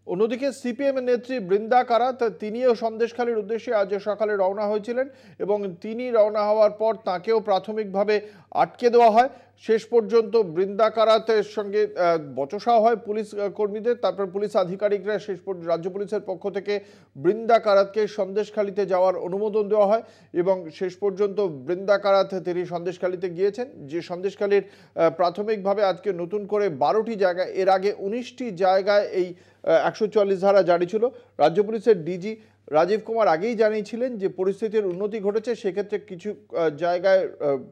অন্যদিকে সিপিএম এর নেত্রী বৃন্দা কারাত তিনিও সন্দেশখালীর উদ্দেশ্যে আজ সকালে রওনা হয়েছিলেন এবং তিনি রওনা হওয়ার পর তাকেও প্রাথমিকভাবে আটকে দেওয়া হয়। শেষ পর্যন্ত বৃন্দা কারাতের সঙ্গে বচসা হয় পুলিশ কর্মীদের, তারপর পুলিশ আধিকারিকরা শেষ পর্যন্ত রাজ্য পুলিশের পক্ষ থেকে বৃন্দা কারাতকে সন্দেশখালীতে যাওয়ার অনুমোদন দেওয়া হয় এবং শেষ পর্যন্ত বৃন্দা কারাত তিনি সন্দেশখালীতে গিয়েছেন। যে সন্দেশখালীর প্রাথমিকভাবে আজকে নতুন করে 12টি জায়গায়, এর আগে 19টি জায়গায় এই 144 ধারা জারি ছিল। রাজ্য পুলিশের ডিজি রাজীব কুমার আগেই জানিয়েছিলেন যে পরিস্থিতির উন্নতি ঘটেছে, সেক্ষেত্রে কিছু জায়গায়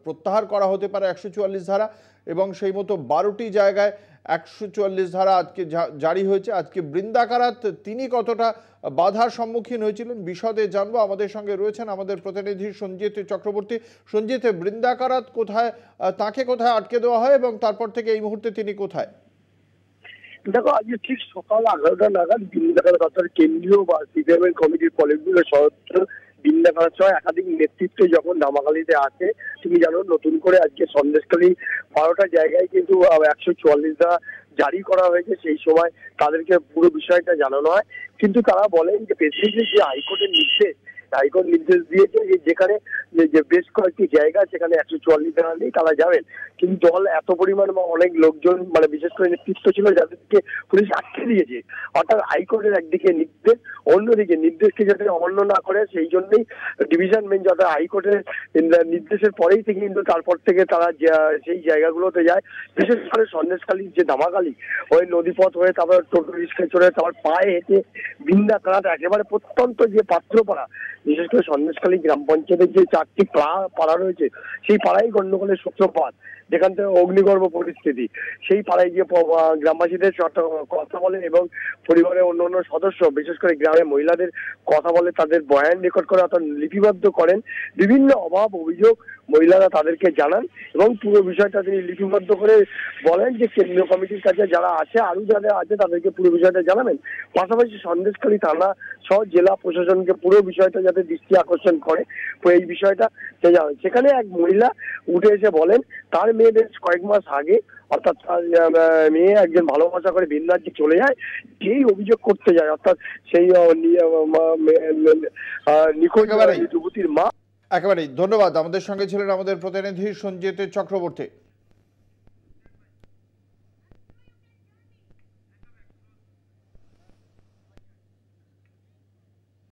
প্রত্যাহার করা হতে পারে 144 ধারা এবং সেই মতো 12টি জায়গায় 144 ধারা আজকে জারি হয়েছে। আজকে বৃন্দা কারাত তিনি কতটা বাধার সম্মুখীন হয়েছিলেন বিশদে জানবো। আমাদের সঙ্গে রয়েছেন আমাদের প্রতিনিধি সঞ্জিত চক্রবর্তী। সঞ্জিত, বৃন্দা কারাত কোথায়, তাকে কোথায় আটকে দেওয়া হয় এবং তারপর থেকে এই মুহূর্তে তিনি কোথায়? দেখো, আজকে ঠিক সকাল 11টা নাগাদ বৃন্দা কারাত কেন্দ্রীয় বা সিপিএম এর কমিটির পলিটব্যুরো সদস্য বৃন্দা কারাত সহ একাধিক নেতৃত্বে যখন ধামাখালীতে আসে, তুমি জানো নতুন করে আজকে সন্দেশখালী 12টা জায়গায় কিন্তু 144 ধারা জারি করা হয়েছে। সেই সময় তাদেরকে পুরো বিষয়টা জানানো হয়, কিন্তু তারা বলেন যে প্রেসিডেন্টের যে হাইকোর্টের নির্দেশ দিয়েছে যে যেখানে যে বেশ কয়েকটি জায়গা সেখানে 144 ধারা নেই, তারা যাবেন। কিন্তু দল এত পরিমাণ অনেক লোকজন বিশেষ করে নেতৃত্ব ছিল যাদেরকে পুলিশ আটকে দিয়েছে। অর্থাৎ হাইকোর্টের একদিকে নির্দেশ, অন্যদিকে নির্দেশকে যাতে অমান্য না করে সেই জন্যই ডিভিশন বেঞ্চ অর্থাৎ হাইকোর্টের নির্দেশের পরেই থেকে কিন্তু তারপর থেকে তারা সেই জায়গাগুলোতে যায়। বিশেষ করে সন্দেশখালীর যে ধামাখালী ওই নদীপথ হয়ে তারপর টোটো রিক্সায় চড়ে তারপর পায়ে হেঁটে বৃন্দা কারাত একেবারে প্রত্যন্ত যে পাত্রপাড়া, বিশেষ করে সন্দেশখালী গ্রাম পঞ্চায়েতের যে 4টি পাড়া রয়েছে সেই পাড়াই গন্ডগোলের সূত্রপাত, যেখান থেকে অগ্নিগর্ভ পরিস্থিতি। সেই পাড়ায় গিয়ে গ্রামবাসীদের কথা বলেন এবং পরিবারের অন্য সদস্য বিশেষ করে গ্রামের মহিলাদের কথা বলে, তাদের বয়ান রেকর্ড করে অর্থাৎ লিপিবদ্ধ করেন। বিভিন্ন অভাব অভিযোগ মহিলারা তাদেরকে জানান এবং পুরো বিষয়টা তিনি লিপিবদ্ধ করে বলেন যে কেন্দ্রীয় কমিটির কাছে যারা আছে আরো যারা আছে তাদেরকে পুরো বিষয়টা জানাবেন। পাশাপাশি সন্দেশখালী থানা সহ জেলা প্রশাসনকে পুরো বিষয়টা যাতে দৃষ্টি আকর্ষণ করে এই বিষয়টা সেখানে এক মহিলা উঠে এসে বলেন তার মেয়ে বেশ কয়েক মাস আগে অর্থাৎ মেয়ে একজন ভালোবাসা করে ভিন রাজ্যে চলে যায়, যেই অভিযোগ করতে যায় অর্থাৎ সেই নিখোঁজ যুবতীর মা। একেবারেই ধন্যবাদ। আমাদের সঙ্গে ছিলেন আমাদের প্রতিনিধি সঞ্জিত চক্রবর্তী।